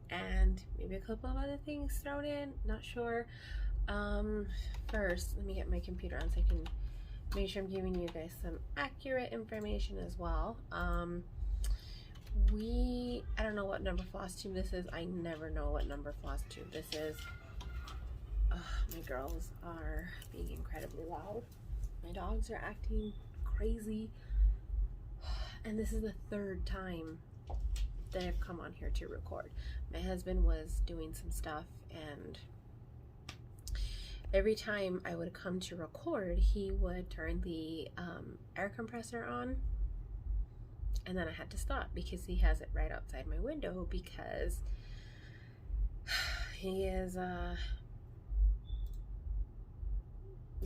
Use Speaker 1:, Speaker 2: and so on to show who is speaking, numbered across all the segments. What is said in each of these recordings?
Speaker 1: and maybe a couple of other things thrown in, not sure. First, let me get my computer on so I can make sure I'm giving you guys some accurate information as well. I don't know what number floss tube this is. I never know what number floss tube this is. My girls are being incredibly loud. My dogs are acting crazy. And this is the third time that I've come on here to record. My husband was doing some stuff, and every time I would come to record, he would turn the air compressor on, and then I had to stop because he has it right outside my window because he is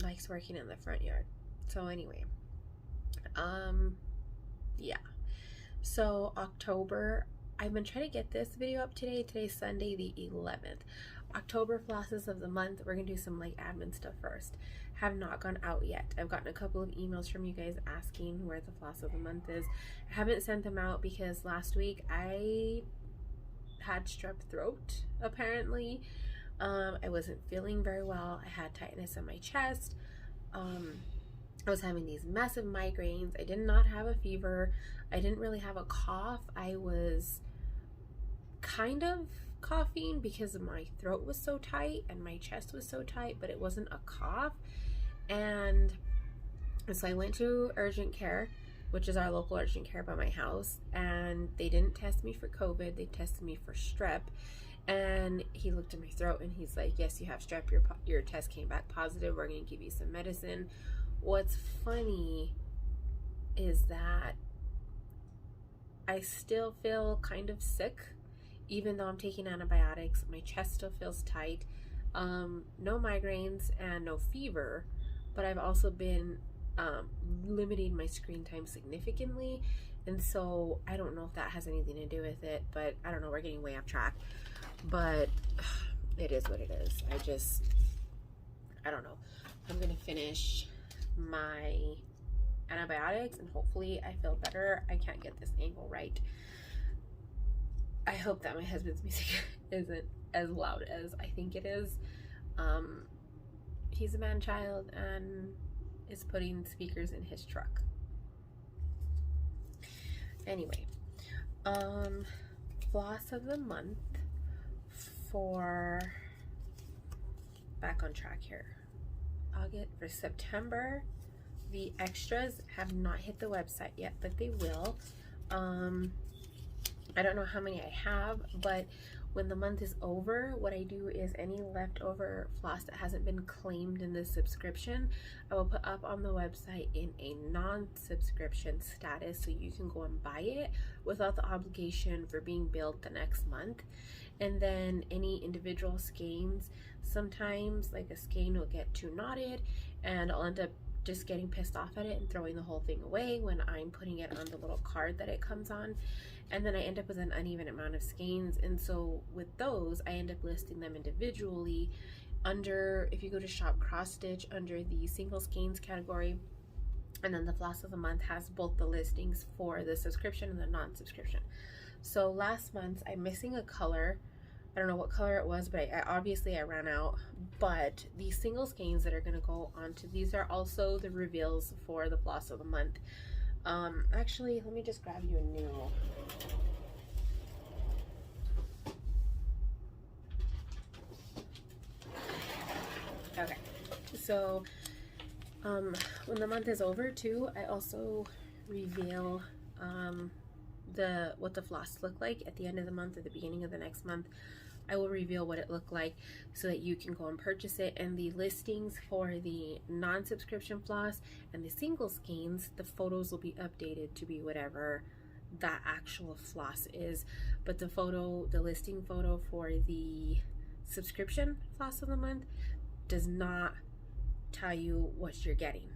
Speaker 1: likes working in the front yard. So anyway, yeah, so October, I've been trying to get this video up today. Today's Sunday the 11th. October flosses of the month. We're gonna do some like admin stuff first. Have not gone out yet. I've gotten a couple of emails from you guys asking where the floss of the month is. I haven't sent them out because last week I had strep throat apparently. I wasn't feeling very well. I had tightness in my chest. I was having these massive migraines. I did not have a fever. I didn't really have a cough. I was kind of coughing because my throat was so tight and my chest was so tight, but it wasn't a cough. And so I went to urgent care, which is our local urgent care by my house, and they didn't test me for COVID. They tested me for strep. And he looked at my throat and he's like, yes, you have strep. Your test came back positive. We're going to give you some medicine. What's funny is that I still feel kind of sick, even though I'm taking antibiotics. My chest still feels tight. No migraines and no fever, but I've also been limiting my screen time significantly. And so I don't know if that has anything to do with it, but I don't know. We're getting way off track. But it is what it is. I don't know. I'm gonna finish my antibiotics and hopefully I feel better. I can't get this angle right. I hope that my husband's music isn't as loud as I think it is. He's a man child and is putting speakers in his truck. Anyway, floss of the month. For back on track here, August for September, the extras have not hit the website yet, but they will. I don't know how many I have, but when the month is over, what I do is any leftover floss that hasn't been claimed in the subscription, I will put up on the website in a non-subscription status so you can go and buy it without the obligation for being billed the next month. And then any individual skeins, sometimes like a skein will get too knotted and I'll end up just getting pissed off at it and throwing the whole thing away when I'm putting it on the little card that it comes on. And then I end up with an uneven amount of skeins. And so with those, I end up listing them individually under, if you go to shop cross stitch, under the single skeins category. And then the floss of the month has both the listings for the subscription and the non-subscription. So last month I'm missing a color. I don't know what color it was, but obviously I ran out. But these single skeins that are going to go onto these are also the reveals for the floss of the month. Actually, let me just grab you a new. Okay, so when the month is over too, I also reveal what the floss look like at the end of the month or the beginning of the next month. I will reveal what it looked like so that you can go and purchase it. And the listings for the non-subscription floss and the single skeins, the photos will be updated to be whatever that actual floss is. But the listing photo for the subscription floss of the month does not tell you what you're getting.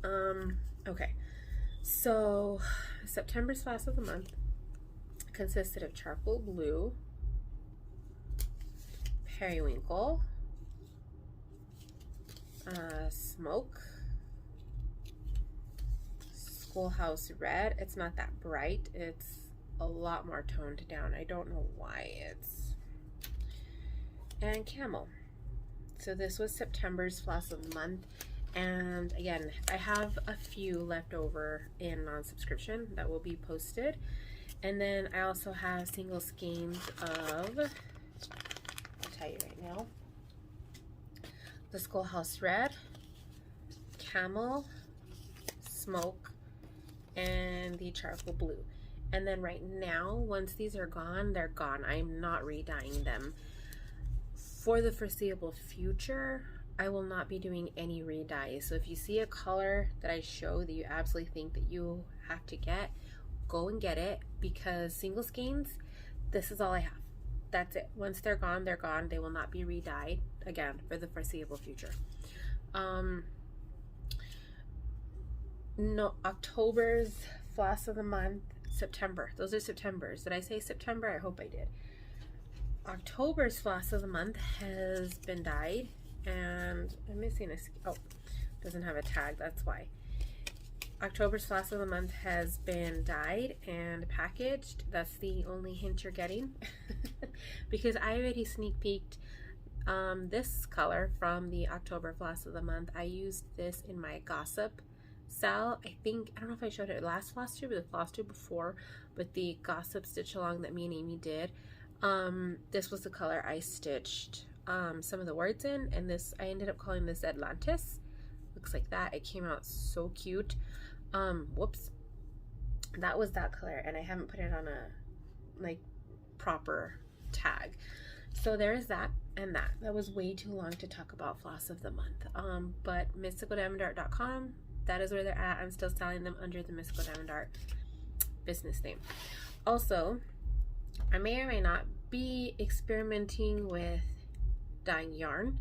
Speaker 1: Okay, so September's floss of the month consisted of charcoal blue, periwinkle, smoke, schoolhouse red. It's not that bright. It's a lot more toned down. I don't know why. And camel. So this was September's floss of the month. And again, I have a few left over in non-subscription that will be posted. And then I also have single skeins of, I'll tell you right now, the Schoolhouse Red, Camel, Smoke, and the Charcoal Blue. And then right now, once these are gone, they're gone. I'm not re-dyeing them. For the foreseeable future, I will not be doing any re-dyes. So if you see a color that I show that you absolutely think that you have to get, go and get it, because single skeins, this is all I have. That's it. Once they're gone, they're gone. They will not be re-dyed again for the foreseeable future. No, October's floss of the month, September. Those are September's. Did I say September? I hope I did. October's floss of the month has been dyed, and I'm missing a, oh, doesn't have a tag, that's why. October's floss of the month has been dyed and packaged. That's the only hint you're getting because I already sneak peeked this color from the October floss of the month. I used this in my Gossip SAL. I don't know if I showed it last Flosstube or the Flosstube before, but the Gossip stitch along that me and Amy did. This was the color I stitched some of the words in, and this, I ended up calling this Atlantis. Looks like that. It came out so cute. Whoops. That was that color, and I haven't put it on a like proper tag. So there's that and that. That was way too long to talk about floss of the month. But mysticaldiamondart.com, that is where they're at. I'm still selling them under the Mystical Diamond Art business name. Also, I may or may not be experimenting with dyeing yarn.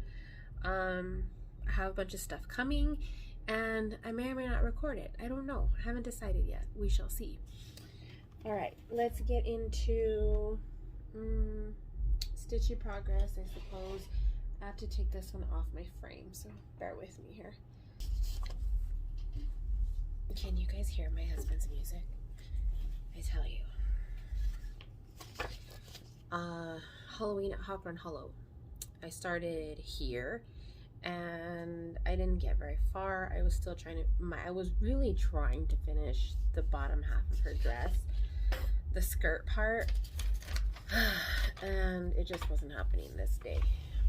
Speaker 1: I have a bunch of stuff coming, and I may or may not record it. I don't know. I haven't decided yet. We shall see. All right, let's get into stitchy progress, I suppose. I have to take this one off my frame, so bear with me here. Can you guys hear my husband's music? I tell you. Halloween at Hop Run Hollow. I started here and I didn't get very far. I was still trying to, I was really trying to finish the bottom half of her dress, the skirt part, and it just wasn't happening this day.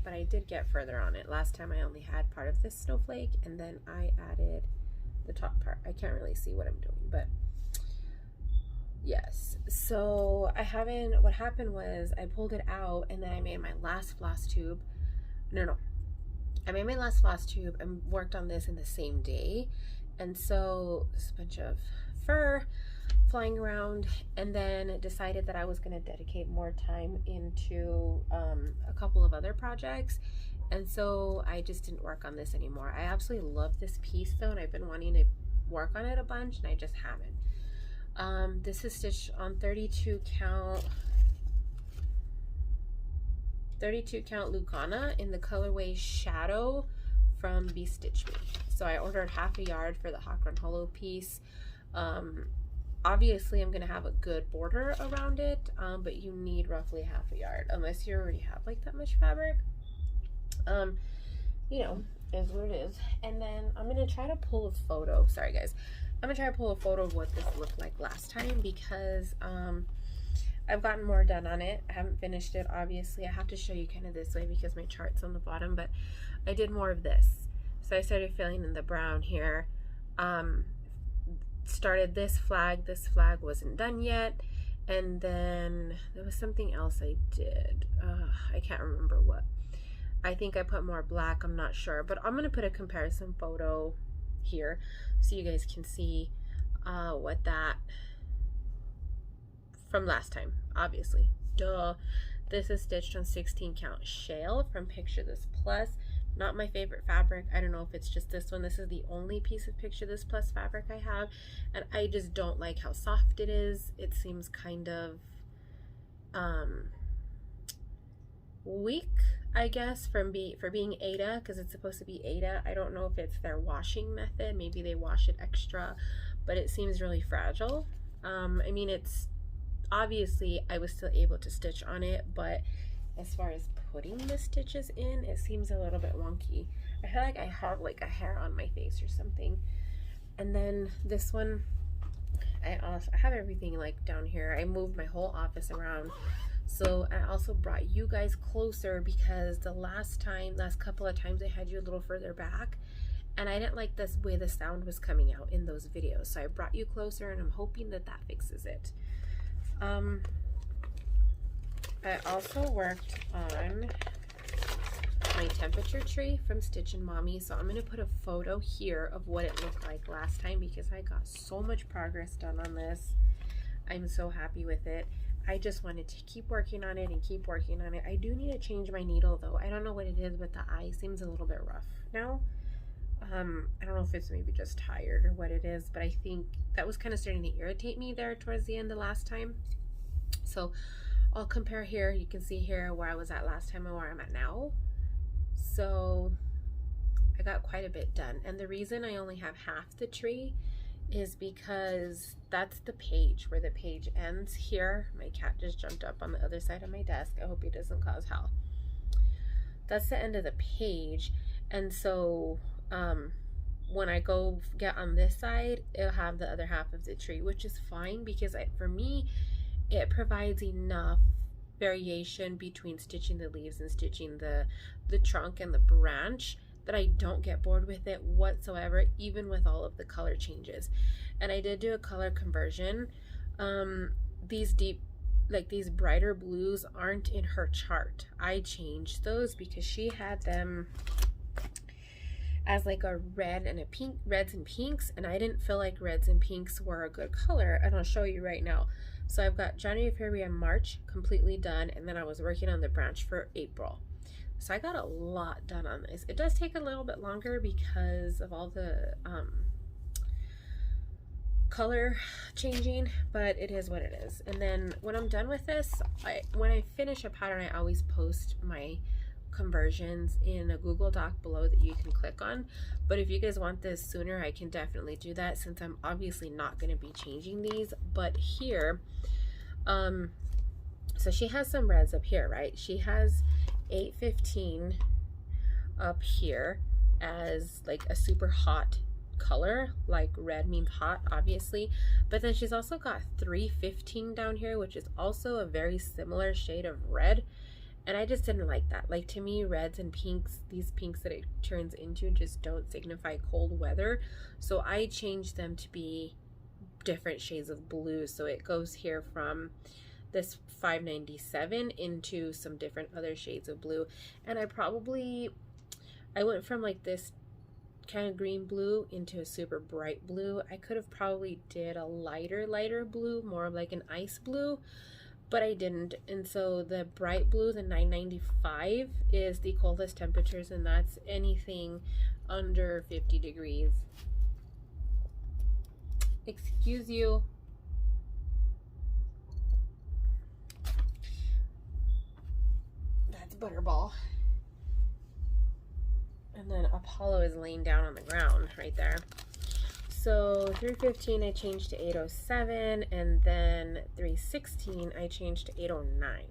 Speaker 1: But I did get further on it. Last time I only had part of this snowflake, and then I added the top part. I can't really see what I'm doing, but yes. So what happened was I pulled it out, and then I made my last Flosstube. No. I made my last Flosstube and worked on this in the same day. And so there's a bunch of fur flying around, and then decided that I was going to dedicate more time into a couple of other projects. And so I just didn't work on this anymore. I absolutely love this piece though, and I've been wanting to work on it a bunch, and I just haven't. This is stitched on 32 count Lucana in the colorway Shadow from Be Stitch Me. So I ordered half a yard for the Hop Run Hollow piece. Obviously I'm gonna have a good border around it, but you need roughly half a yard unless you already have like that much fabric. You know, is what it is. And then I'm gonna try to pull a photo. Sorry guys. I'm gonna try to pull a photo of what this looked like last time, because I've gotten more done on it. I haven't finished it, obviously. I have to show you kind of this way because my chart's on the bottom, but I did more of this. So I started filling in the brown here. Started this flag wasn't done yet, and then there was something else I did. I can't remember what. I think I put more black, I'm not sure, but I'm gonna put a comparison photo here so you guys can see what that from last time, obviously. Duh. This is stitched on 16 count shale from Picture This Plus. Not my favorite fabric. I don't know if it's just this one. This is the only piece of Picture This Plus fabric I have, and I just don't like how soft it is. It seems kind of weak, I guess, for being Aida, because it's supposed to be Aida. I don't know if it's their washing method. Maybe they wash it extra, but it seems really fragile. I mean, it's obviously I was still able to stitch on it, but as far as putting the stitches in, it seems a little bit wonky. I feel like I have like a hair on my face or something. And then this one, I have everything like down here. I moved my whole office around. So I also brought you guys closer because the last couple of times I had you a little further back, and I didn't like this way the sound was coming out in those videos. So I brought you closer, and I'm hoping that that fixes it. I also worked on my temperature tree from Stitch and Mommy. So I'm going to put a photo here of what it looked like last time because I got so much progress done on this. I'm so happy with it. I just wanted to keep working on it and keep working on it. I do need to change my needle though. I don't know what it is, but the eye seems a little bit rough now. I don't know if it's maybe just tired or what it is, but I think that was kind of starting to irritate me there towards the end of last time. So I'll compare here. You can see here where I was at last time and where I'm at now. So I got quite a bit done. And the reason I only have half the tree is because that's the page where the page ends here. My cat just jumped up on the other side of my desk. I hope he doesn't cause hell. That's the end of the page. And so when I go get on this side, it'll have the other half of the tree, which is fine because for me, it provides enough variation between stitching the leaves and stitching the trunk and the branch that I don't get bored with it whatsoever, even with all of the color changes. And I did do a color conversion. These brighter blues aren't in her chart. I changed those because she had them as like a red and a pink, reds and pinks, and I didn't feel like reds and pinks were a good color, and I'll show you right now. So I've got January, February, and March completely done, and then I was working on the branch for April. So I got a lot done on this. It does take a little bit longer because of all the color changing, but it is what it is. And then when I'm done with this, when I finish a pattern, I always post my conversions in a Google Doc below that you can click on. But if you guys want this sooner, I can definitely do that since I'm obviously not going to be changing these. But here, so she has some reds up here, right? She has 815 up here as like a super hot color, like red means hot obviously, but then she's also got 315 down here, which is also a very similar shade of red, and I just didn't like that. Like, to me, reds and pinks, these pinks that it turns into, just don't signify cold weather, so I changed them to be different shades of blue. So it goes here from this 597 into some different other shades of blue, and I went from like this kind of green blue into a super bright blue. I could have probably did a lighter blue, more of like an ice blue, but I didn't. And so the bright blue, the 995, is the coldest temperatures, and that's anything under 50 degrees. Excuse you. That's Butterball. And then Apollo is laying down on the ground right there. So 315 I changed to 807, and then 316 I changed to 809.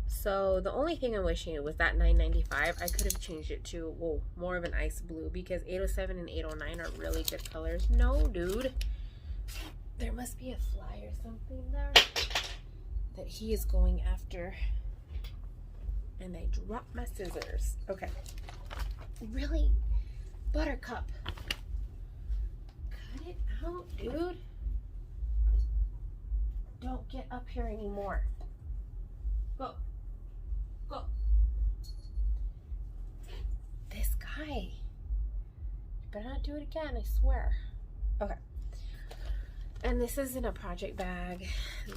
Speaker 1: So the only thing I'm wishing was that 995. I could have changed it to, whoa, more of an ice blue, because 807 and 809 are really good colors. No, dude. There must be a fly or something there that he is going after. And I dropped my scissors. Okay. Really? Buttercup. Cut it out, dude. Don't get up here anymore. Go. Go. This guy. You better not do it again, I swear. Okay. And this is in a project bag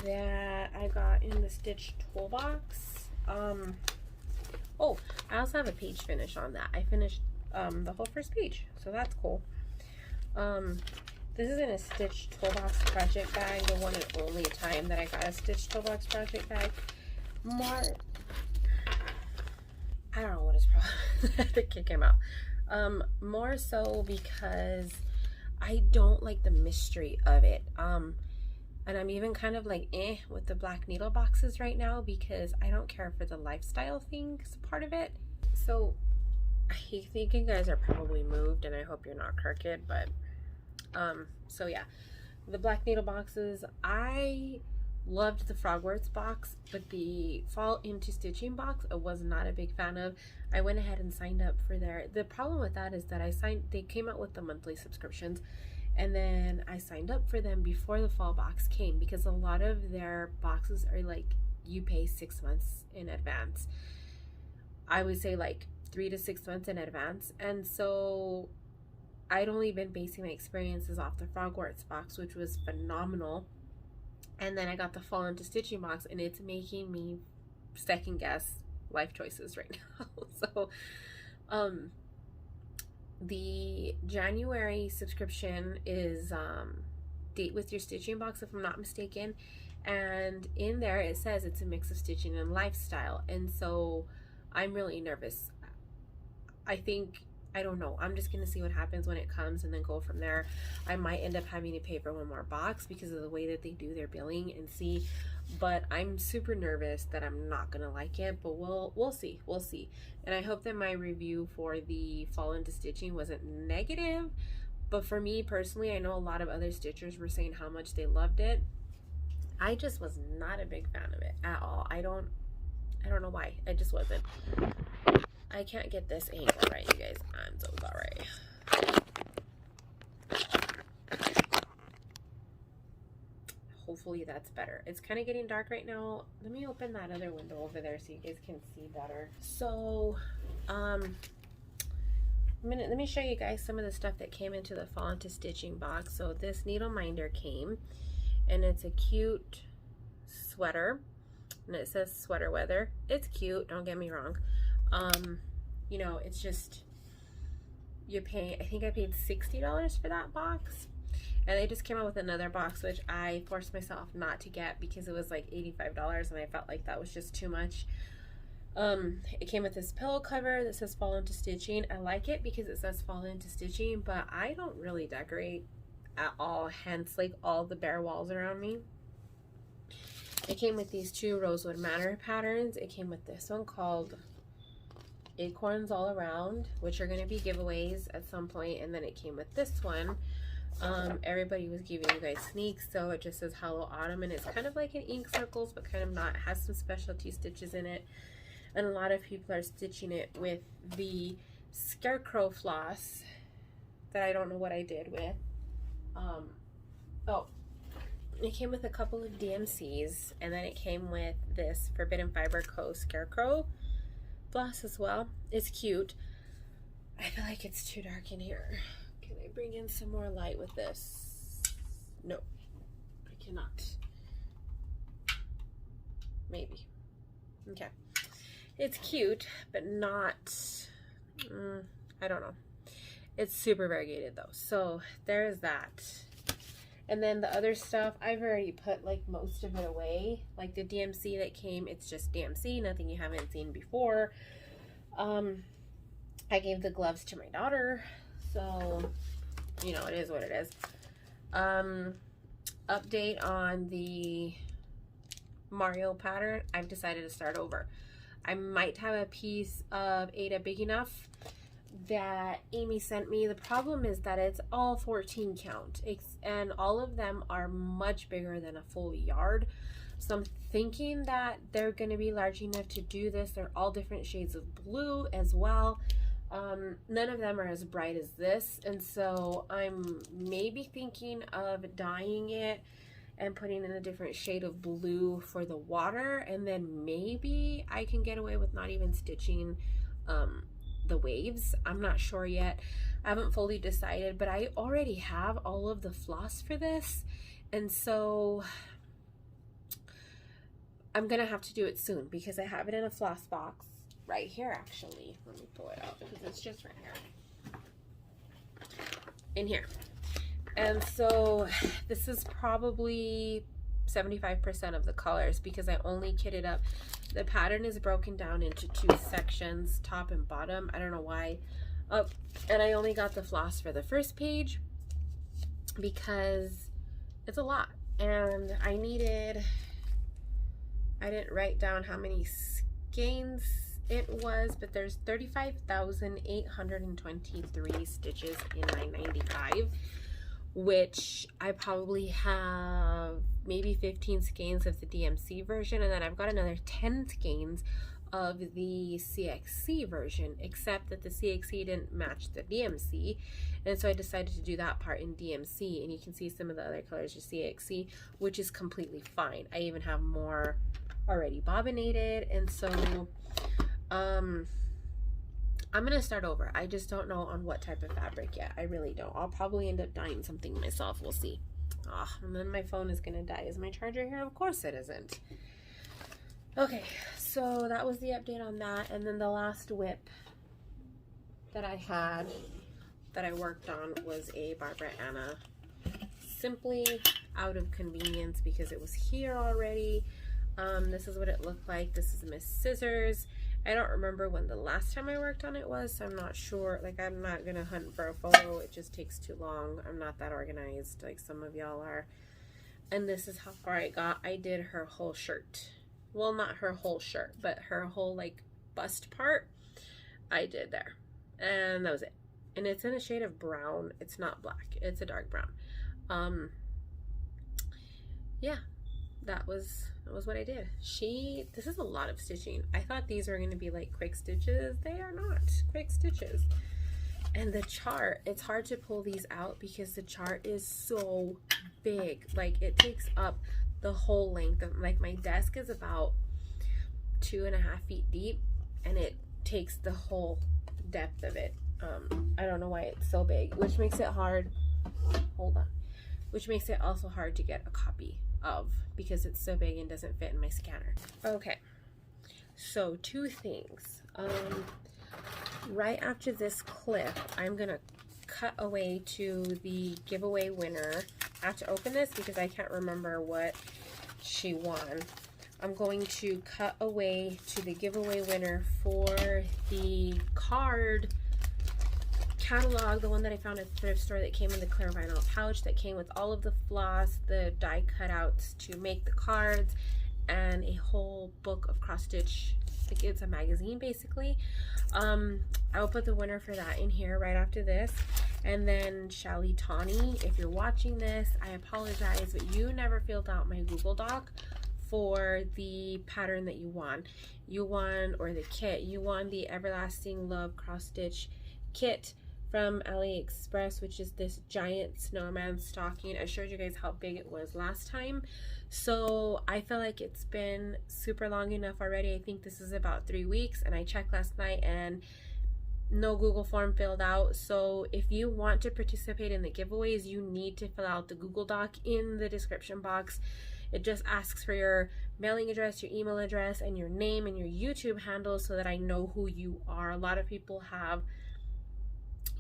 Speaker 1: that I got in the Stitch Toolbox. Oh, I also have a page finish on that. I finished the whole first page, so that's cool. This is in a Stitch Toolbox project bag, the one and only time that I got a Stitch Toolbox project bag. More, I don't know what his problem is. I have to kick him out. More so because I don't like the mystery of it. And I'm even kind of like with the black needle boxes right now because I don't care for the lifestyle things part of it. So I think you guys are probably moved, and I hope you're not crooked, but so yeah, the black needle boxes, I loved the Frogworks box, but the Fall Into Stitching box I was not a big fan of. I went ahead and signed up for the problem with that is that they came out with the monthly subscriptions, and then I signed up for them before the fall box came, because a lot of their boxes are like you pay 6 months in advance. I would say like 3 to 6 months in advance. And so I'd only been basing my experiences off the Frogworks box, which was phenomenal. And then I got the Fall Into Stitching box, and it's making me second guess life choices right now. So the January subscription is Date With Your Stitching box, if I'm not mistaken, and in there it says it's a mix of stitching and lifestyle. And so I'm really nervous. I don't know, I'm just gonna see what happens when it comes and then go from there. I might end up having to pay for one more box because of the way that they do their billing and see, but I'm super nervous that I'm not gonna like it, but we'll see. And I hope that my review for the Fall Into Stitching wasn't negative, but for me personally, I know a lot of other stitchers were saying how much they loved it. I just was not a big fan of it at all. I don't know why. I just wasn't. I can't get this angle right, you guys. I'm so sorry. Hopefully that's better. It's kind of getting dark right now. Let me open that other window over there so you guys can see better. So, let me show you guys some of the stuff that came into the Fall Into Stitching box. So this needle minder came, and it's a cute sweater, and it says sweater weather. It's cute, don't get me wrong. You know, it's just, you pay, I think I paid $60 for that box, and they just came out with another box, which I forced myself not to get because it was like $85, and I felt like that was just too much. It came with this pillow cover that says Fall Into Stitching. I like it because it says Fall Into Stitching, but I don't really decorate at all, hence like all the bare walls around me. It came with these two Rosewood Manor patterns. It came with this one called Acorns All Around, which are going to be giveaways at some point, and then it came with this one. Everybody was giving you guys sneaks, so it just says Hello Autumn, and it's kind of like an ink circles, but kind of not. It has some specialty stitches in it, and a lot of people are stitching it with the Scarecrow floss that I don't know what I did with. Oh, it came with a couple of DMCs, and then it came with this Forbidden Fiber Co. Scarecrow floss as well. It's cute. I feel like it's too dark in here. Can I bring in some more light with this? No, I cannot. Maybe. Okay. It's cute, but not, I don't know. It's super variegated though. So there's that. And then the other stuff, I've already put like most of it away. Like the DMC that came, it's just DMC, nothing you haven't seen before. I gave the gloves to my daughter, so you know, it is what it is. Update on the Mario pattern, I've decided to start over. I might have a piece of Aida big enough that Amy sent me. The problem is that it's all 14 count, and all of them are much bigger than a full yard. So I'm thinking that they're going to be large enough to do this. They're all different shades of blue as well. None of them are as bright as this, and so I'm maybe thinking of dyeing it and putting in a different shade of blue for the water, and then maybe I can get away with not even stitching the waves. I'm not sure yet. I haven't fully decided, but I already have all of the floss for this, and so I'm gonna have to do it soon because I have it in a floss box right here. Actually, let me pull it out because it's just right here in here. And so this is probably 75% of the colors because I only kitted up. The pattern is broken down into two sections, top and bottom. I don't know why. Oh, and I only got the floss for the first page because it's a lot. and I didn't write down how many skeins it was, but there's 35,823 stitches in my 95, which I probably have maybe 15 skeins of the DMC version, and then I've got another 10 skeins of the CXC version, except that the CXC didn't match the DMC, and so I decided to do that part in DMC, and you can see some of the other colors are CXC, which is completely fine. I even have more already bobbinated, and so I'm gonna start over. I just don't know on what type of fabric yet. I really don't. I'll probably end up dyeing something myself. We'll see. And then my phone is gonna die. Is my charger here? Of course it isn't. Okay, so that was the update on that. And then the last whip that I had that I worked on was a Barbara Anna, simply out of convenience because it was here already. This is what it looked like. This is Miss Scissors. I don't remember when the last time I worked on it was, so I'm not sure. Like, I'm not gonna hunt for a photo. It just takes too long. I'm not that organized like some of y'all are. And this is how far I got. I did her whole shirt. Well, not her whole shirt, but her whole like bust part I did there, and that was it. And it's in a shade of brown. It's not black, it's a dark brown. Yeah, that was what I did. This is a lot of stitching. I thought these were going to be like quick stitches. They are not quick stitches. And the chart, it's hard to pull these out because the chart is so big. Like, it takes up the whole length of, like, my desk is about 2.5 feet deep, and it takes the whole depth of it. I don't know why it's so big, which makes it hard. Hold on. Which makes it also hard to get a copy of because it's so big and doesn't fit in my scanner. Okay, so 2 things. Right after this clip, I'm gonna cut away to the giveaway winner. I have to open this because I can't remember what she won. I'm going to cut away to the giveaway winner for the card catalog, the one that I found at the thrift store that came in the clear vinyl pouch that came with all of the floss, the die cutouts to make the cards, and a whole book of cross stitch. Like, it's a magazine basically. I will put the winner for that in here right after this. And then Shelly Tawny, if you're watching this, I apologize, but you never filled out my Google Doc for the pattern that you won. You won, or the kit, you won the Everlasting Love cross stitch kit from AliExpress, which is this giant snowman stocking. I showed you guys how big it was last time, so I feel like it's been super long enough already. I think this is about 3 weeks, and I checked last night and no Google form filled out. So if you want to participate in the giveaways, you need to fill out the Google Doc in the description box. It just asks for your mailing address, your email address, and your name and your YouTube handle so that I know who you are. A lot of people have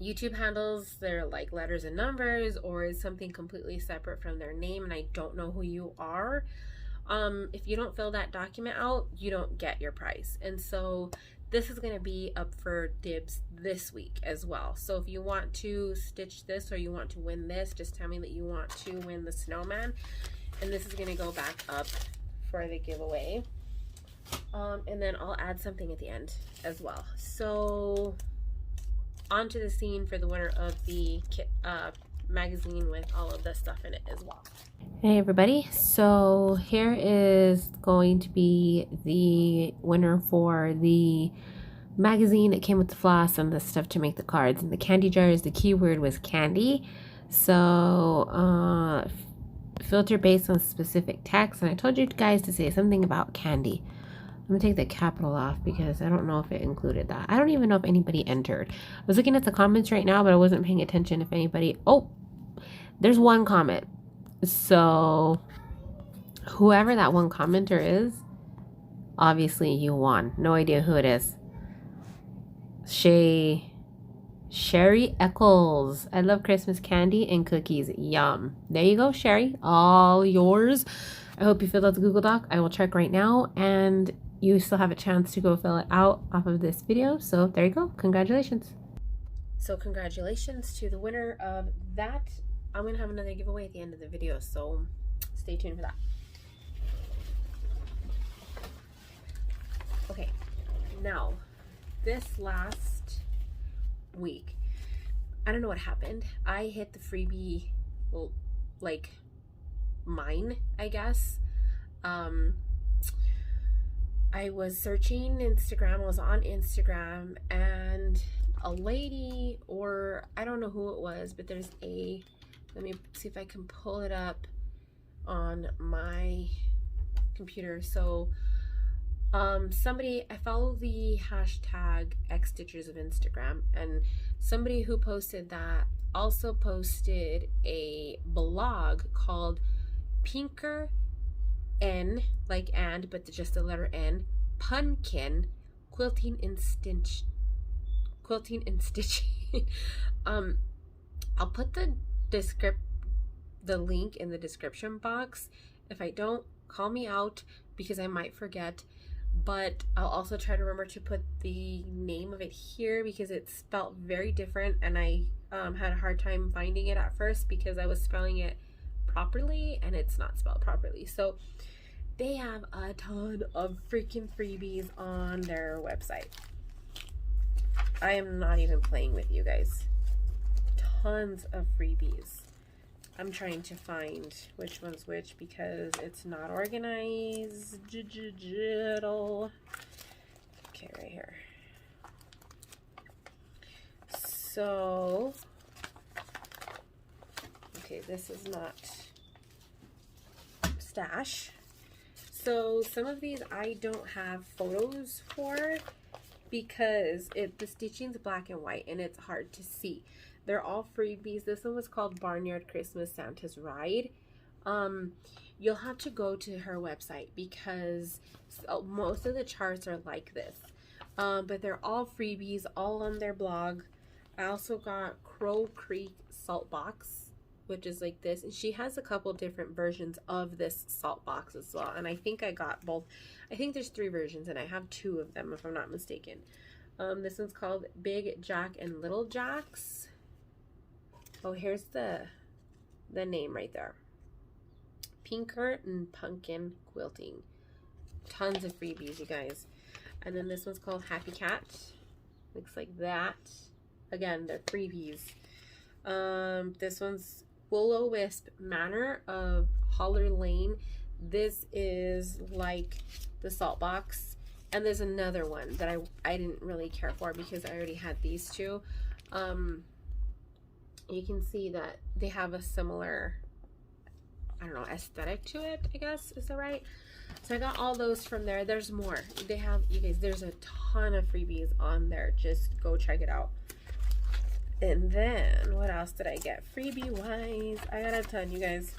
Speaker 1: YouTube handles, they're like letters and numbers, or is something completely separate from their name, and I don't know who you are. If you don't fill that document out, you don't get your prize. And so this is going to be up for dibs this week as well. So if you want to stitch this or you want to win this, just tell me that you want to win the snowman, and this is going to go back up for the giveaway. And then I'll add something at the end as well. So onto the scene for the winner of the kit, magazine with all of the stuff in it as well. Hey everybody, so here is going to be the winner for the magazine that came with the floss and the stuff to make the cards. And the candy jars, the keyword was candy. So filter based on specific text, and I told you guys to say something about candy. I'm gonna take the capital off because I don't know if it included that. I don't even know if anybody entered. I was looking at the comments right now, but I wasn't paying attention if anybody. Oh, there's one comment. So whoever that one commenter is, obviously you won. No idea who it is. Sherry Eccles. I love Christmas candy and cookies. Yum. There you go, Sherry. All yours. I hope you filled out the Google Doc. I will check right now, and you still have a chance to go fill it out off of this video. So there you go. Congratulations. So congratulations to the winner of that. I'm going to have another giveaway at the end of the video, so Stay tuned for that. Okay, now this last week, I don't know what happened. I hit the freebie, like, mine, I guess. I was searching Instagram, I was on Instagram, and a lady, or I don't know who it was, but there's a, let me see if I can pull it up on my computer. So somebody, I follow the hashtag XStitches of Instagram, and somebody who posted that also posted a blog called Pinker N, like and, but just the letter N, Pumpkin Quilting and Stitching. I'll put the link in the description box. If I don't, call me out because I might forget. But I'll also try to remember to put the name of it here because it's spelled very different, and I had a hard time finding it at first because I was spelling it properly and it's not spelled properly. So they have a ton of freaking freebies on their website. I am not even playing with you guys. Tons of freebies. I'm trying to find which one's which because it's not organized. Digital. Okay, right here. So, okay, this is not stash. So some of these I don't have photos for because the stitching's black and white and it's hard to see. They're all freebies. This one was called Barnyard Christmas Santa's Ride. You'll have to go to her website because most of the charts are like this. But they're all freebies, all on their blog. I also got Crow Creek Salt Box, which is like this. And she has a couple different versions of this salt box as well. And I think I got both. I think there's 3 versions and I have 2 of them if I'm not mistaken. This one's called Big Jack and Little Jacks. Oh, here's the name right there. Pinker and Pumpkin Quilting. Tons of freebies, you guys. And then this one's called Happy Cat. Looks like that. Again, they're freebies. This one's Willow Wisp Manor of Holler Lane. This is like the salt box. And there's another one that I didn't really care for because I already had these 2. You can see that they have a similar, I don't know, aesthetic to it, I guess. Is that right? So I got all those from there. There's more. They have, you guys, there's a ton of freebies on there. Just go check it out. And then, what else did I get? Freebie-wise, I got a ton, you guys.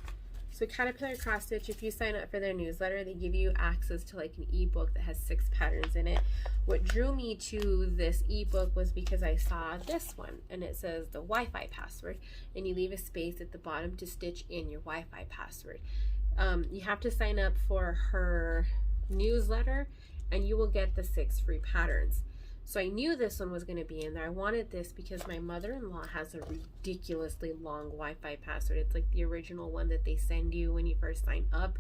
Speaker 1: So Caterpillar Cross Stitch, if you sign up for their newsletter, they give you access to like an ebook that has 6 patterns in it. What drew me to this ebook was because I saw this one, and it says the Wi-Fi password, and you leave a space at the bottom to stitch in your Wi-Fi password. You have to sign up for her newsletter, and you will get the 6 free patterns. So I knew this one was going to be in there. I wanted this because my mother-in-law has a ridiculously long Wi-Fi password. It's like the original one that they send you when you first sign up,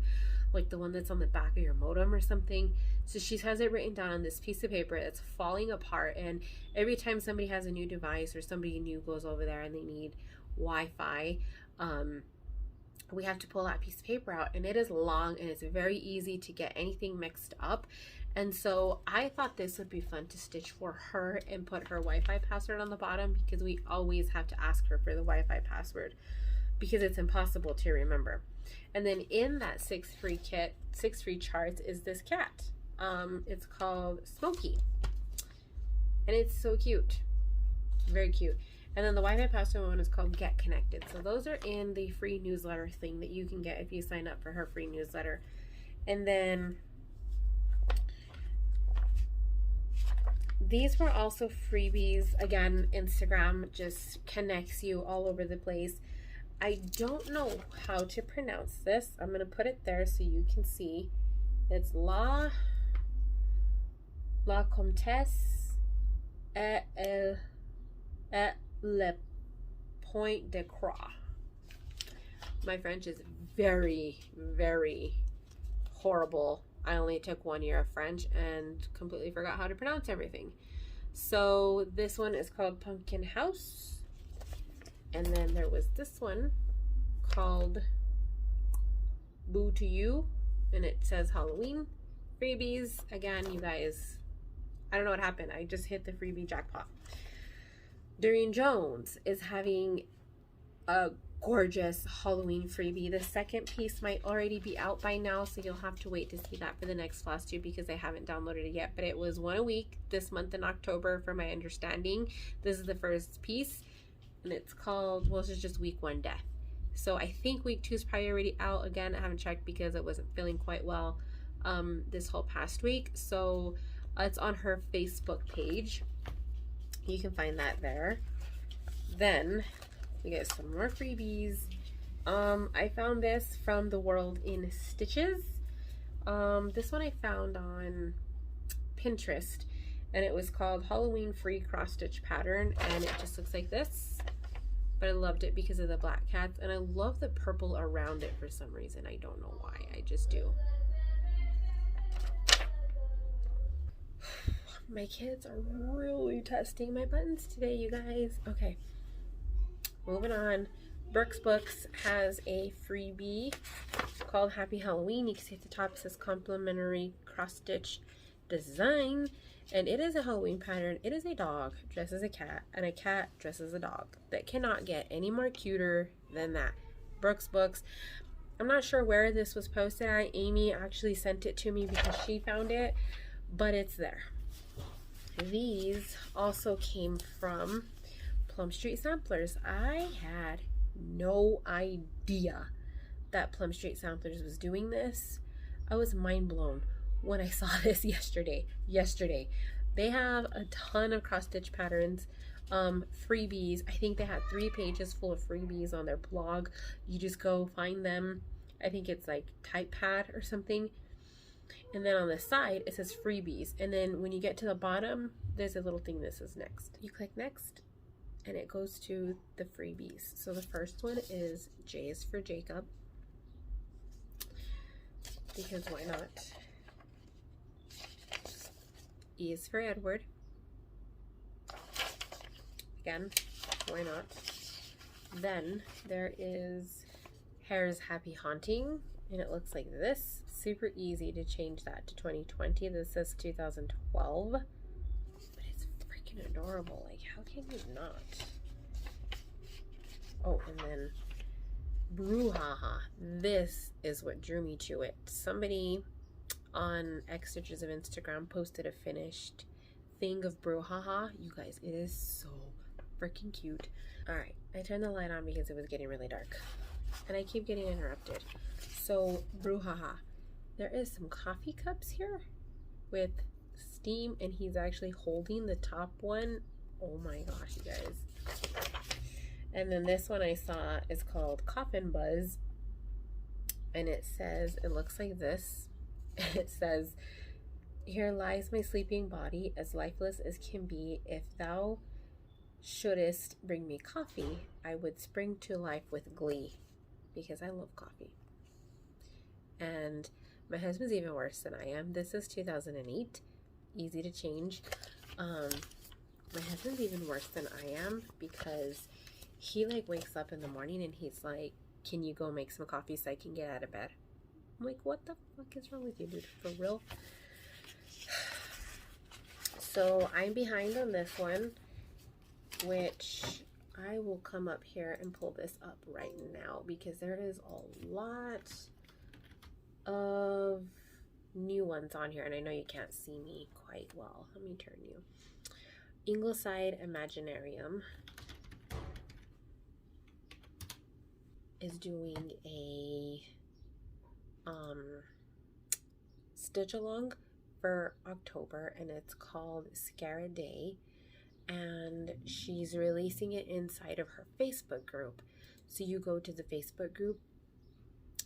Speaker 1: like the one that's on the back of your modem or something. So she has it written down on this piece of paper that's falling apart, and every time somebody has a new device or somebody new goes over there and they need Wi-Fi, we have to pull that piece of paper out, and it is long and it's very easy to get anything mixed up. And so I thought this would be fun to stitch for her and put her Wi-Fi password on the bottom, because we always have to ask her for the Wi-Fi password because it's impossible to remember. And then in that 6 free kit, 6 free charts, is this cat. It's called Smokey, and it's so cute, very cute. And then the Wi-Fi password one is called Get Connected. So those are in the free newsletter thing that you can get if you sign up for her free newsletter. And then these were also freebies. Again, Instagram just connects you all over the place. I don't know how to pronounce this. I'm going to put it there so you can see. It's La Comtesse et Le Point de Croix. My French is very, very horrible. I only took 1 year of French and completely forgot how to pronounce everything. So this one is called Pumpkin House. And then there was this one called Boo to You. And it says Halloween. Freebies. Again, you guys, I don't know what happened. I just hit the freebie jackpot. Doreen Jones is having a gorgeous Halloween freebie. The second piece might already be out by now, so you'll have to wait to see that for the next Flosstube because I haven't downloaded it yet. But it was 1 a week this month in October, from my understanding. This is the first piece, and it's called, well, this is just week 1 Death. So I think week 2 is probably already out. Again, I haven't checked because I wasn't feeling quite well this whole past week. So it's on her Facebook page. You can find that there. Then we get some more freebies. I found this from the World in Stitches. This one I found on Pinterest, and it was called Halloween Free Cross Stitch Pattern, and it just looks like this. But I loved it because of the black cats, and I love the purple around it for some reason. I don't know why, I just do. My kids are really testing my buttons today, you guys. Okay, moving on. Brooks Books has a freebie called Happy Halloween. You can see at the top it says complimentary cross stitch design, and it is a Halloween pattern. It is a dog dressed as a cat and a cat dressed as a dog. That cannot get any more cuter than that. Brooks Books. I'm not sure where this was posted at. Amy actually sent it to me because she found it, but it's there. These also came from Plum Street Samplers. I had no idea that Plum Street Samplers was doing this. I was mind blown when I saw this yesterday. They have a ton of cross stitch patterns, freebies. I think they had 3 pages full of freebies on their blog. You just go find them. I think it's like TypePad or something. And then on the side, it says freebies. And then when you get to the bottom, there's a little thing that says next. You click next, and it goes to the freebies. So the first one is J is for Jacob, because why not? E is for Edward. Again, why not? Then there is Hare's Happy Haunting, and it looks like this. Super easy to change that to 2020. This says 2012, but it's freaking adorable. Like, how can you not? Oh, and then Brouhaha. This is what drew me to it. Somebody on XStitches of Instagram posted a finished thing of Brouhaha. You guys, it is so freaking cute. Alright, I turned the light on because it was getting really dark, and I keep getting interrupted. So, Brouhaha. There is some coffee cups here with steam, and he's actually holding the top one. Oh my gosh, you guys. And then this one I saw is called Coffin Buzz, and it says, it looks like this. It says, here lies my sleeping body, as lifeless as can be. If thou shouldest bring me coffee, I would spring to life with glee, because I love coffee. And my husband's even worse than I am. This is 2008. Easy to change. My husband's even worse than I am because he like wakes up in the morning and he's like, can you go make some coffee so I can get out of bed? I'm like, what the fuck is wrong with you, dude? For real? So I'm behind on this one, which I will come up here and pull this up right now because there is a lot of new ones on here, and I know you can't see me quite well. Let me turn you. Ingleside Imaginarium is doing a stitch along for October, and it's called Scare Day, and she's releasing it inside of her Facebook group. So you go to the Facebook group,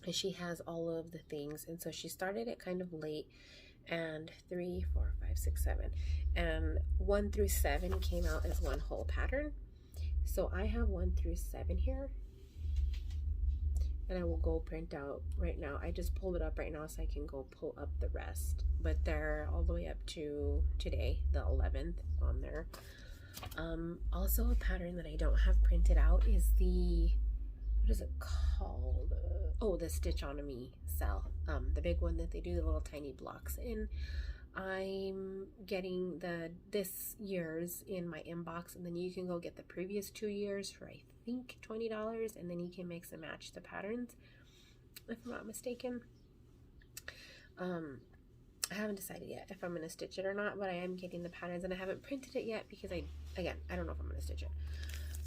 Speaker 1: and she has all of the things, and so she started it kind of late, and 3, 4, 5, 6, 7, and 1 through 7 came out as one whole pattern. So I have 1 through 7 here, and I will go print out right now. I just pulled it up right now so I can go pull up the rest, but they're all the way up to today, the 11th, on there. Also a pattern that I don't have printed out is the, what is it called? Oh, the Stitch on Me SAL, the big one that they do the little tiny blocks in. I'm getting this year's in my inbox, and then you can go get the previous 2 years for I think $20, and then you can mix and match the patterns, if I'm not mistaken. I haven't decided yet if I'm going to stitch it or not, but I am getting the patterns, and I haven't printed it yet because I don't know if I'm going to stitch it.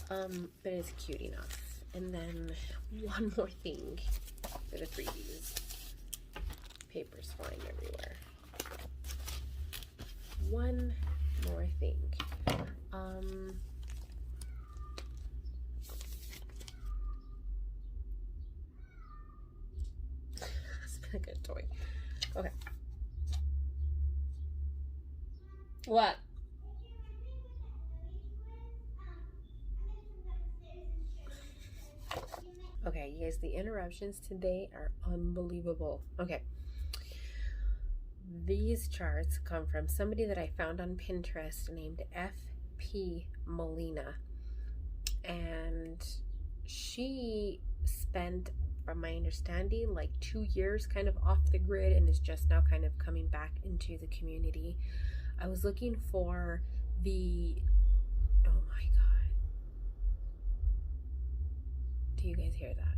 Speaker 1: But it's cute enough. And then one more thing for the freebies. Paper's flying everywhere. One more thing. It's been a good toy. Okay. What? Okay, you guys, the interruptions today are unbelievable. Okay. These charts come from somebody that I found on Pinterest named FPolina. And she spent, from my understanding, like 2 years kind of off the grid and is just now kind of coming back into the community. I was looking for the, oh my God. Do you guys hear that?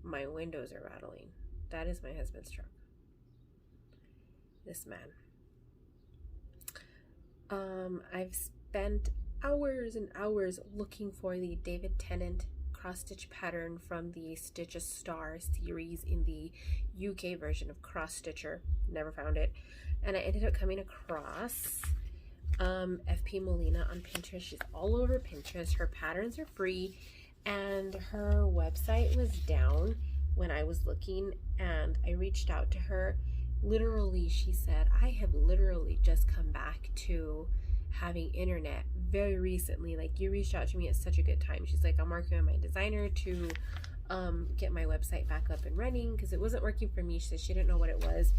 Speaker 1: My windows are rattling. That is my husband's truck. This man. I've spent hours and hours looking for the David Tennant cross stitch pattern from the Stitch a Star series in the UK version of Cross Stitcher. Never found it, and I ended up coming across FPolina on Pinterest. She's all over Pinterest. Her patterns are free, and her website was down when I was looking, and I reached out to her. Literally, she said, I have literally just come back to having internet very recently. Like, you reached out to me at such a good time. She's like, I'm working with my designer to get my website back up and running because it wasn't working for me. She said she didn't know what it was,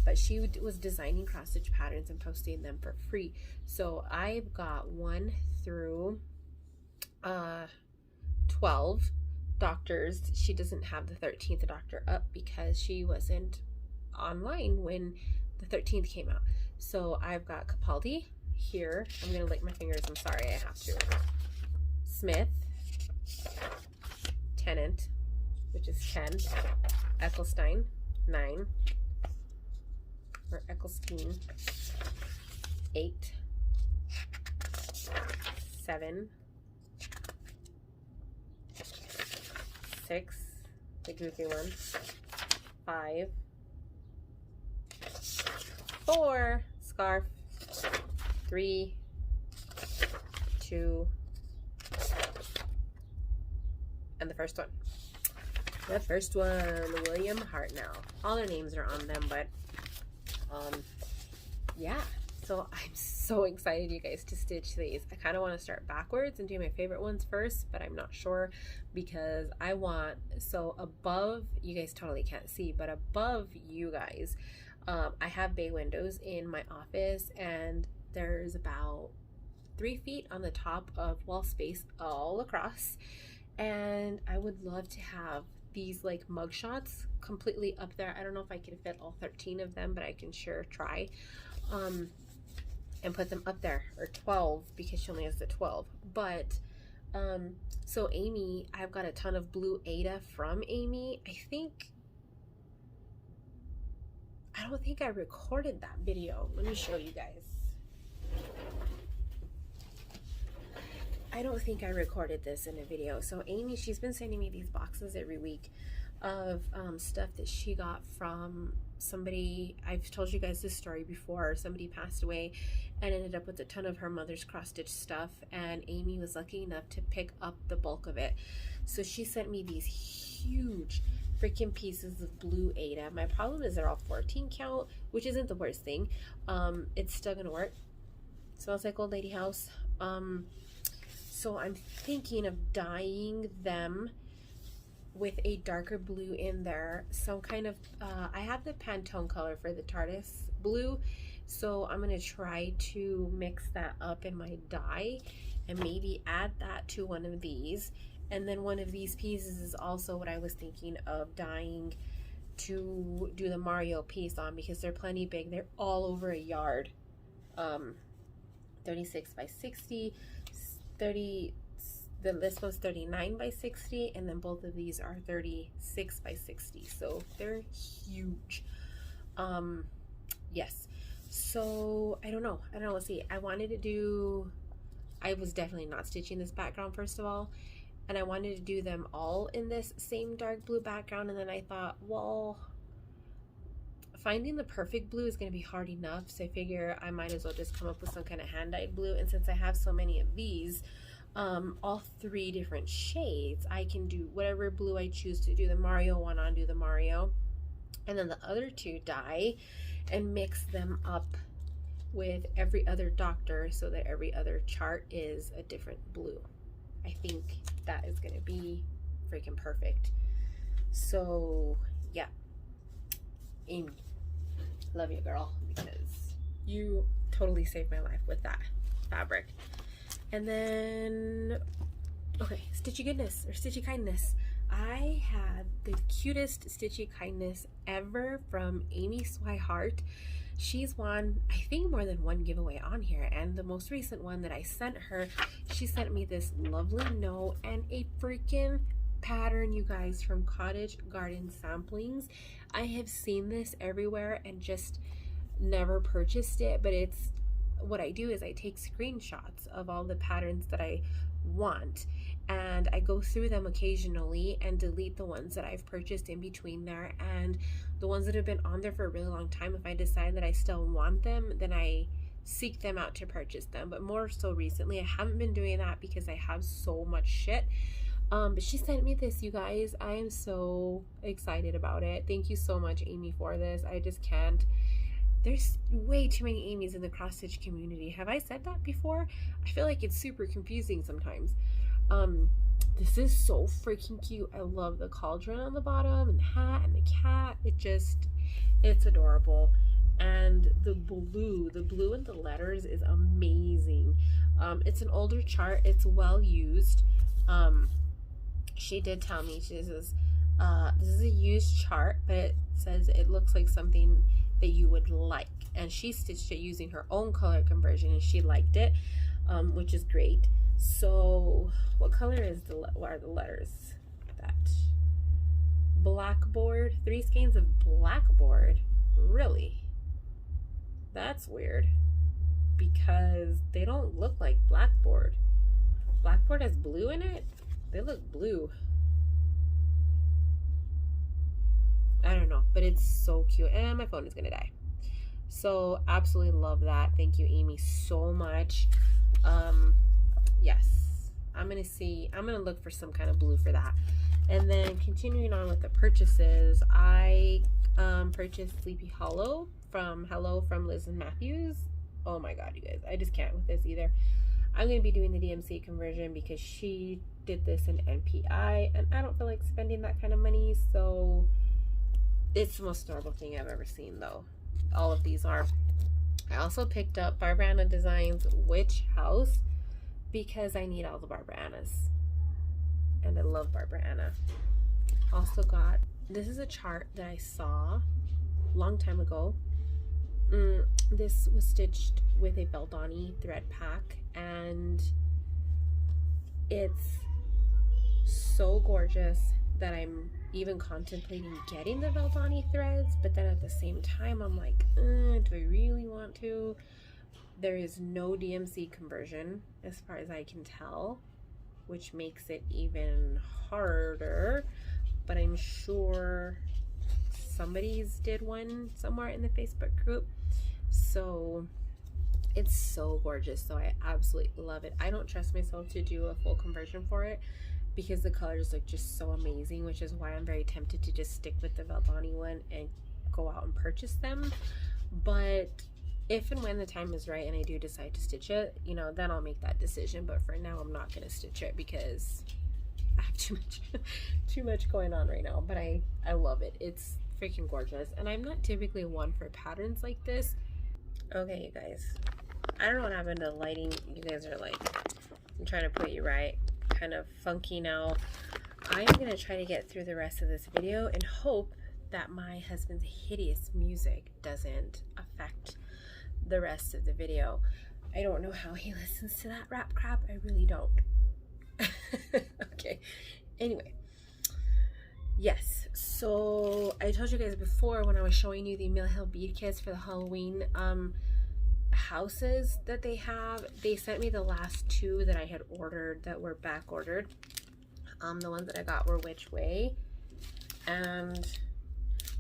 Speaker 1: but she was designing cross stitch patterns and posting them for free. So I've got 1 through 12 doctors. She doesn't have the 13th doctor up because she wasn't online when the 13th came out. So I've got Capaldi here. I'm gonna lick my fingers, I'm sorry, I have to. Smith, Tennant, which is 10, Ecclestein, 9, or Ecclestein, 8, 7, 6, the goofy one, 5, 4, scarf, 3, 2, and the first one. The first one, William Hartnell. All their names are on them, but yeah. So I'm so excited, you guys, to stitch these. I kind of want to start backwards and do my favorite ones first, but I'm not sure because I want, so above, you guys totally can't see, but above you guys, I have bay windows in my office, and there's about 3 feet on the top of wall space all across, and I would love to have these like mug shots completely up there. I don't know if I can fit all 13 of them, but I can sure try, and put them up there, or 12 because she only has the 12. But so Amy, I've got a ton of blue Aida from Amy. I don't think I recorded that video. Let me show you guys. I don't think I recorded this in a video. So Amy, she's been sending me these boxes every week of stuff that she got from somebody. I've told you guys this story before. Somebody passed away and ended up with a ton of her mother's cross-stitch stuff, and Amy was lucky enough to pick up the bulk of it. So she sent me these huge freaking pieces of blue Aida. My problem is they're all 14 count, which isn't the worst thing. It's still gonna work. Smells like old lady house. So I'm thinking of dyeing them with a darker blue in there, some kind of I have the Pantone color for the TARDIS blue, so I'm gonna try to mix that up in my dye and maybe add that to one of these. And then one of these pieces is also what I was thinking of dyeing to do the Mario piece on, because they're plenty big. They're all over a yard. 36 by 60, 30, this one's 39 by 60, and then both of these are 36 by 60, so they're huge. Yes, so I don't know, let's see. I was definitely not stitching this background, first of all, and I wanted to do them all in this same dark blue background, and then I thought, well, finding the perfect blue is going to be hard enough, so I figure I might as well just come up with some kind of hand-dyed blue. And since I have so many of these, all 3 different shades, I can do whatever blue I choose to do the Mario one on, do the Mario, and then the other 2 dye and mix them up with every other doctor so that every other chart is a different blue. I think that is going to be freaking perfect. So yeah, Amy, love you, girl, because you totally saved my life with that fabric. And then, okay, Stitchy Goodness or Stitchy Kindness. I had the cutest Stitchy Kindness ever from Amy Swihart. She's won, I think, more than one giveaway on here, and the most recent one that I sent her, she sent me this lovely note and a freaking pattern, you guys, from Cottage Garden Samplings. I have seen this everywhere and just never purchased it, but it's what I do is I take screenshots of all the patterns that I want, and I go through them occasionally and delete the ones that I've purchased in between there, and the ones that have been on there for a really long time, if I decide that I still want them, then I seek them out to purchase them. But more so recently, I haven't been doing that because I have so much shit. But she sent me this, you guys. I am so excited about it. Thank you so much, Amy, for this. I just can't. There's way too many Amy's in the cross stitch community. Have I said that before? I feel like it's super confusing sometimes. This is so freaking cute. I love the cauldron on the bottom and the hat and the cat. It's adorable. And the blue in the letters is amazing. It's an older chart. It's well used. She did tell me, she says, this is a used chart, but it says it looks like something that you would like. And she stitched it using her own color conversion, and she liked it, which is great. So what color is what are the letters? That blackboard, 3 skeins of blackboard. Really? That's weird, because they don't look like blackboard. Blackboard has blue in it. They look blue. I don't know, but it's so cute, and my phone is gonna die. So absolutely love that. Thank you, Amy, so much. Yes, I'm gonna look for some kind of blue for that. And then continuing on with the purchases, I purchased Sleepy Hollow from Liz and Matthews. Oh my god, you guys, I just can't with this either. I'm gonna be doing the DMC conversion because she did this in NPI, and I don't feel like spending that kind of money, so it's the most adorable thing I've ever seen, though. All of these are. I also picked up Barbara Anna Designs Witch House because I need all the Barbara Annas, and I love Barbara Anna. Also got, this is a chart that I saw a long time ago. This was stitched with a Beldani thread pack, and it's so gorgeous that I'm even contemplating getting the Beldani threads, but then at the same time I'm like, do I really want to? There is no DMC conversion as far as I can tell, which makes it even harder, but I'm sure somebody's did one somewhere in the Facebook group. So it's so gorgeous, so I absolutely love it. I don't trust myself to do a full conversion for it because the colors look just so amazing, which is why I'm very tempted to just stick with the Beldani one and go out and purchase them. But if and when the time is right and I do decide to stitch it, you know, then I'll make that decision. But for now, I'm not going to stitch it because I have too much going on right now, but I love it. It's freaking gorgeous. And I'm not typically one for patterns like this. Okay, you guys, I don't know what happened to the lighting. You guys are like, I'm trying to put you right, kind of funky now. I'm gonna try to get through the rest of this video and hope that my husband's hideous music doesn't affect the rest of the video. I don't know how he listens to that rap crap. I really don't. Okay, anyway, yes, so I told you guys before when I was showing you the Mill Hill bead kits for the Halloween houses that they have. They sent me the last 2 that I had ordered that were back ordered. The ones that I got were Which Way and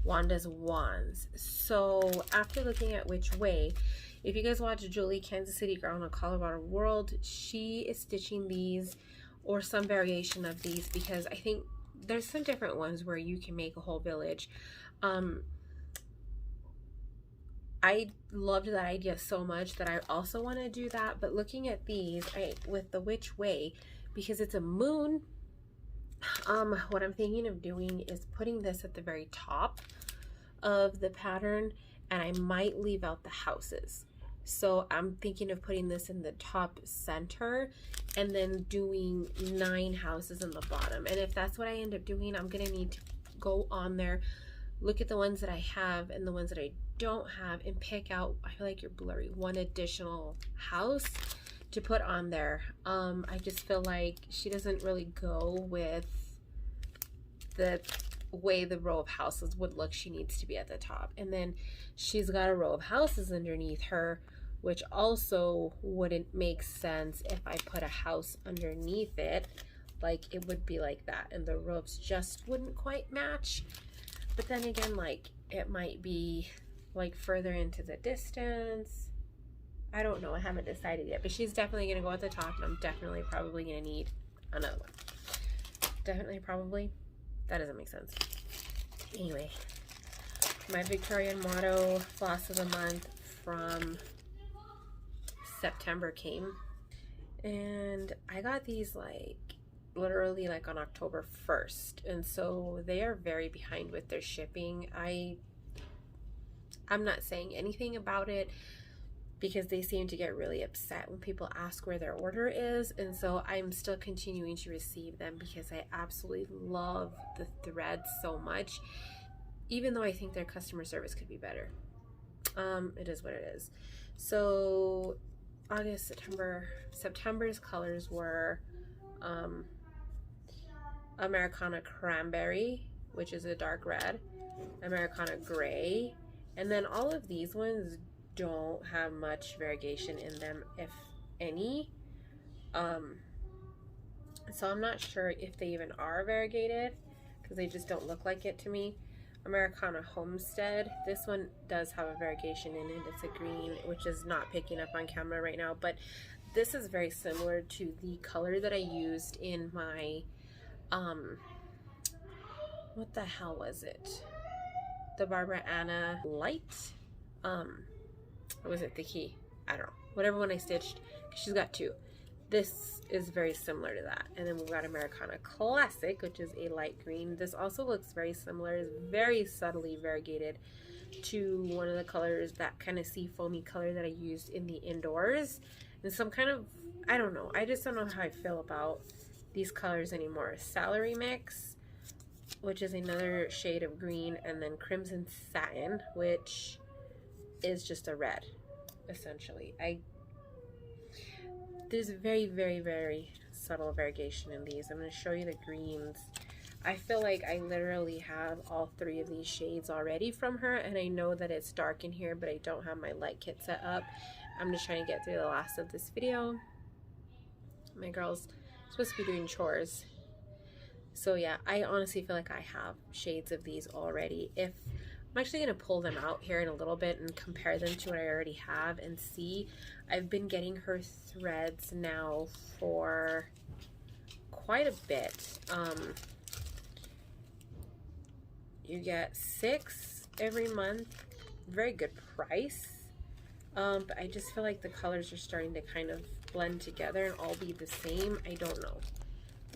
Speaker 1: Wanda's Wands. So after looking at Which Way, if you guys watch Julie, Kansas City Girl in a Colorado World, she is stitching these or some variation of these, because I think there's some different ones where you can make a whole village. I loved that idea so much that I also want to do that. But looking at these, with the Which Way, because it's a moon, what I'm thinking of doing is putting this at the very top of the pattern, and I might leave out the houses. So I'm thinking of putting this in the top center and then doing 9 houses in the bottom. And if that's what I end up doing, I'm gonna need to go on there, look at the ones that I have and the ones that I don't have, and pick out, I feel like you're blurry, 1 additional house to put on there. I just feel like she doesn't really go with the way the row of houses would look. She needs to be at the top, and then she's got a row of houses underneath her, which also wouldn't make sense if I put a house underneath it. Like, it would be like that, and the ropes just wouldn't quite match. But then again, like, it might be like further into the distance. I don't know, I haven't decided yet, but she's definitely gonna go at the top, and I'm definitely probably gonna need another one. Definitely, probably, that doesn't make sense. Anyway, my Victorian Motto Floss of the Month from September came, and I got these like literally like on October 1st, and so they are very behind with their shipping. I'm not saying anything about it because they seem to get really upset when people ask where their order is, and so I'm still continuing to receive them because I absolutely love the thread so much, even though I think their customer service could be better. It is what it is. So August, September's colors were Americana Cranberry, which is a dark red, Americana Gray, and then all of these ones don't have much variegation in them, if any. So I'm not sure if they even are variegated because they just don't look like it to me. Americana Homestead, this one does have a variegation in it. It's a green, which is not picking up on camera right now, but this is very similar to the color that I used in my what the hell was it, the Barbara Anna light, or was it the key, I don't know, whatever one I stitched, because she's got 2. This is very similar to that. And then we've got Americana Classic, which is a light green. This also looks very similar. It's very subtly variegated to one of the colors, that kind of sea foamy color that I used in the indoors. And some kind of, I don't know, I just don't know how I feel about these colors anymore. Salary Mix, which is another shade of green, and then Crimson Satin, which is just a red, essentially. There's very, very, very subtle variegation in these. I'm going to show you the greens. I feel like I literally have all 3 of these shades already from her, and I know that it's dark in here, but I don't have my light kit set up. I'm just trying to get through the last of this video. My girl's supposed to be doing chores. So yeah, I honestly feel like I have shades of these already. I'm actually going to pull them out here in a little bit and compare them to what I already have and see. I've been getting her threads now for quite a bit. You get 6 every month, very good price. But I just feel like the colors are starting to kind of blend together and all be the same. I don't know.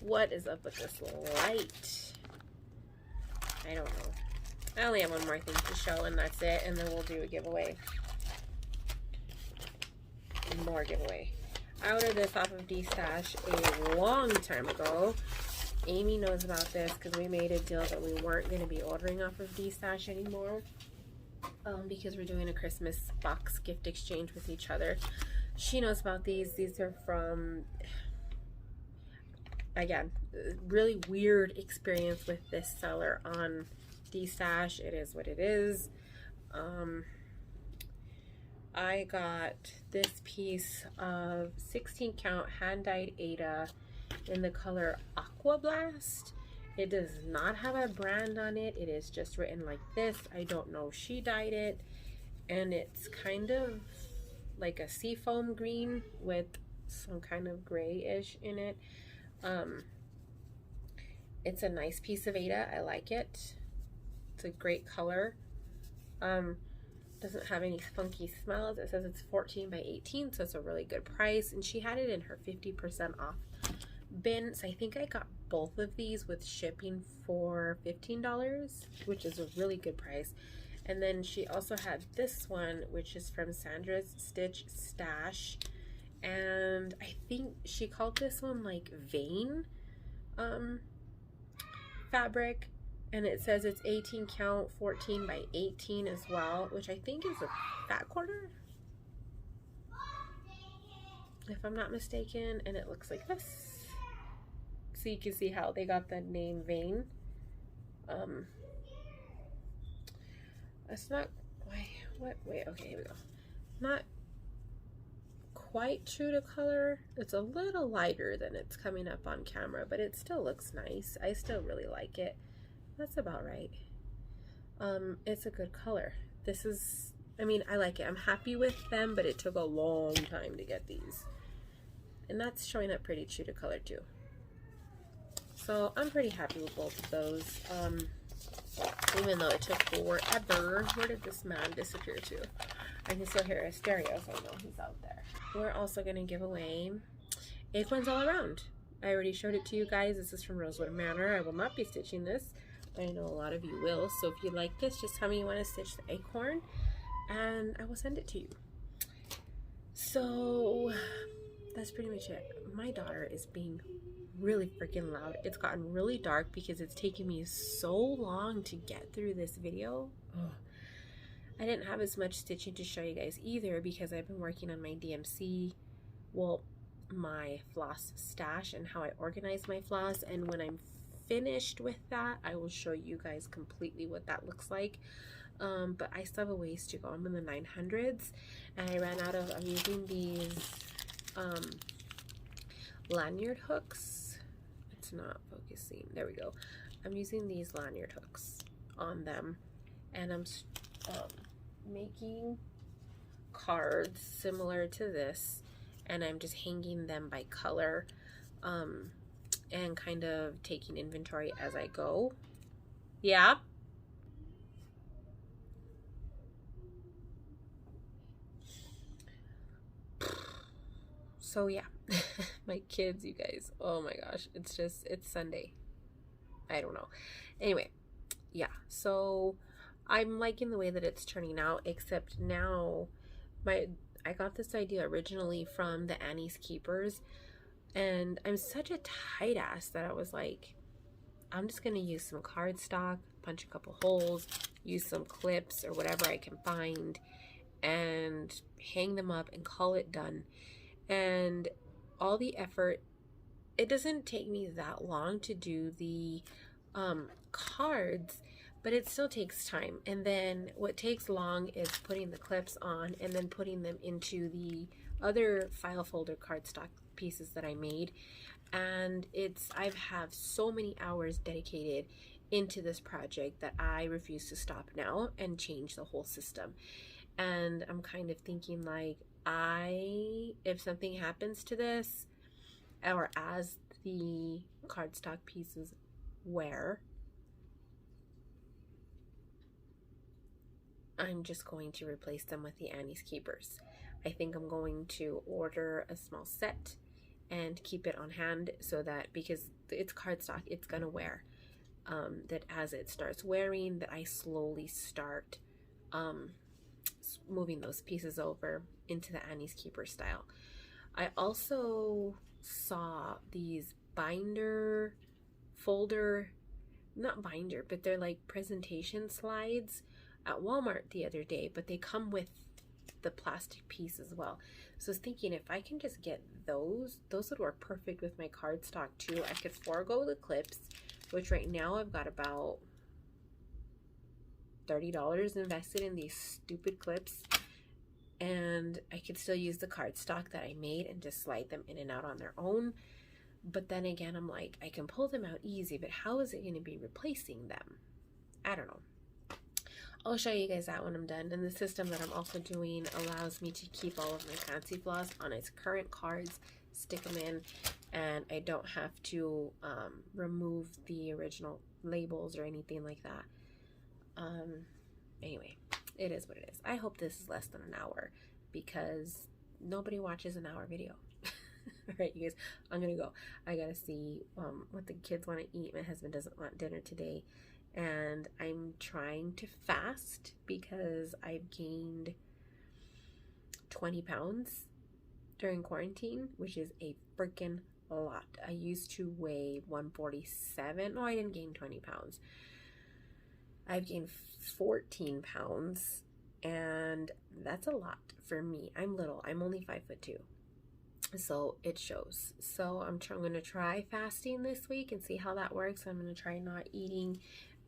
Speaker 1: What is up with this light? I don't know. I only have one more thing to show, and that's it, and then we'll do a giveaway. More giveaway. I ordered this off of D-Stash a long time ago. Amy knows about this because we made a deal that we weren't going to be ordering off of D-Stash anymore, because we're doing a Christmas box gift exchange with each other. She knows about these. These are from, again, really weird experience with this seller on D-Stash. It is what it is. I got this piece of 16 count hand dyed Aida in the color Aqua Blast. It does not have a brand on it. It is just written like this. I don't know if she dyed it, and it's kind of like a seafoam green with some kind of grayish in it. It's a nice piece of Aida. I like it. It's a great color. Doesn't have any funky smells. It says it's 14 by 18, so it's a really good price, and she had it in her 50% off bin. So I think I got both of these with shipping for $15, which is a really good price. And then she also had this one, which is from Sandra's Stitch Stash, and I think she called this one like vein fabric, and it says it's 18 count, 14 by 18 as well, which I think is a fat quarter, if I'm not mistaken, and it looks like this. So you can see how they got the name vein. It's not, wait, okay, here we go. Not quite true to color. It's a little lighter than it's coming up on camera, but it still looks nice. I still really like it. That's about right. It's a good color. This is, I mean, I like it. I'm happy with them, but it took a long time to get these. And that's showing up pretty true to color too. So I'm pretty happy with both of those. Even though it took forever. Where did this man disappear to? I can still hear a stereo, so I know he's out there. We're also going to give away Aprons all around. I already showed it to you guys. This is from Rosewood Manor. I will not be stitching this. I know a lot of you will. So if you like this, just tell me you want to stitch the acorn, and I will send it to you. So that's pretty much it. My daughter is being really freaking loud. It's gotten really dark because it's taken me so long to get through this video. Ugh. I didn't have as much stitching to show you guys either because I've been working on my DMC, well, my floss stash and how I organize my floss, and when I'm finished with that, I will show you guys completely what that looks like. But I still have a ways to go. I'm in the 900s, and I ran out of, I'm using these lanyard hooks. It's not focusing. There we go. I'm using these lanyard hooks on them, and I'm making cards similar to this, and I'm just hanging them by color, and kind of taking inventory as I go. Yeah. So yeah, my kids, you guys, oh my gosh, it's Sunday. I don't know. Anyway, yeah, so I'm liking the way that it's turning out, except now I got this idea originally from the Annie's Keepers, and I'm such a tight ass that I was like, I'm just gonna use some cardstock, punch a couple holes, use some clips or whatever I can find, and hang them up and call it done. And all the effort, it doesn't take me that long to do the cards, but it still takes time. And then what takes long is putting the clips on and then putting them into the other file folder cardstock pieces that I made. And I have so many hours dedicated into this project that I refuse to stop now and change the whole system. And I'm kind of thinking like, if something happens to this, or as the cardstock pieces wear, I'm just going to replace them with the Annie's Keepers. I think I'm going to order a small set and keep it on hand, so that, because it's cardstock, it's gonna wear. That as it starts wearing, that I slowly start moving those pieces over into the Annie's Keeper style. I also saw these binder, folder, not binder, but they're like presentation slides at Walmart the other day, but they come with the plastic piece as well. So I was thinking, if I can just get those would work perfect with my cardstock too. I could forego the clips, which right now I've got about $30 invested in these stupid clips, and I could still use the cardstock that I made and just slide them in and out on their own. But then again, I'm like, I can pull them out easy, but how is it going to be replacing them? I don't know. I'll show you guys that when I'm done. And the system that I'm also doing allows me to keep all of my fancy floss on its current cards, stick them in, and I don't have to remove the original labels or anything like that. Anyway, it is what it is. I hope this is less than an hour, because nobody watches an hour video. All right, you guys, I'm gonna go. I gotta see what the kids want to eat. My husband doesn't want dinner today, and I'm trying to fast because I've gained 20 pounds during quarantine, which is a freaking lot. I used to weigh 147. No, I didn't gain 20 pounds. I've gained 14 pounds, and that's a lot for me. I'm little. I'm only 5'2". So it shows. So I'm going to try fasting this week and see how that works. I'm going to try not eating.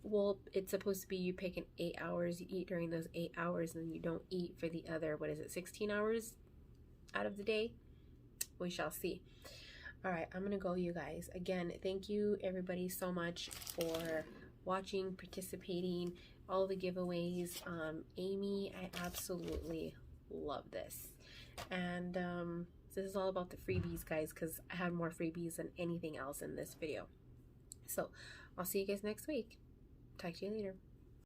Speaker 1: Well, it's supposed to be you pick in 8 hours. You eat during those 8 hours, and then you don't eat for the other, 16 hours out of the day? We shall see. All right, I'm going to go, you guys. Again, thank you everybody so much for watching, participating, all the giveaways. Amy, I absolutely love this. And this is all about the freebies, guys, because I had more freebies than anything else in this video. So I'll see you guys next week. Talk to you later.